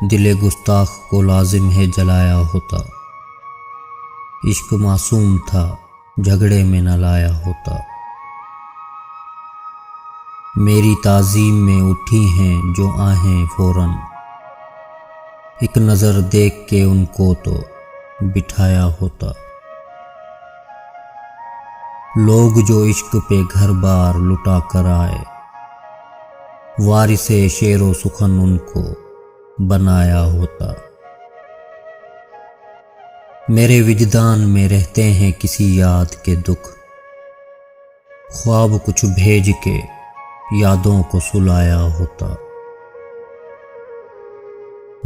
दिले गुस्ताख को लाजिम है जलाया होता। इश्क मासूम था झगड़े में न लाया होता। मेरी ताज़ीम में उठी हैं जो आहें फौरन, एक नज़र देख के उनको तो बिठाया होता। लोग जो इश्क पे घर बार लुटा कर आए, वारिसे शेरो सुखन उनको बनाया होता। मेरे विजदान में रहते हैं किसी याद के दुख, ख्वाब कुछ भेज के यादों को सुलाया होता।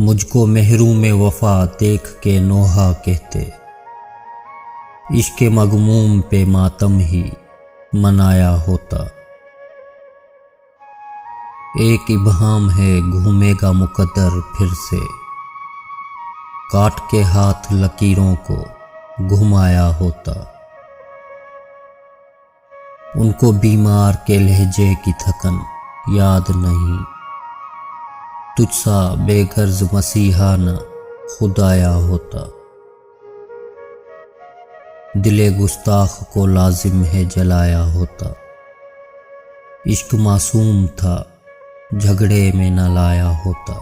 मुझको महरूम वफा देख के नोहा कहते, इश्क मगमूम पे मातम ही मनाया होता। एक इब्हाम है घूमेगा मुकद्दर फिर से, काट के हाथ लकीरों को घुमाया होता। उनको बीमार के लहजे की थकन याद नहीं, तुझसा बेगर्ज मसीहा न खुदाया होता। दिले गुस्ताख को लाजिम है जलाया होता। इश्क मासूम था झगड़े में न लाया होता।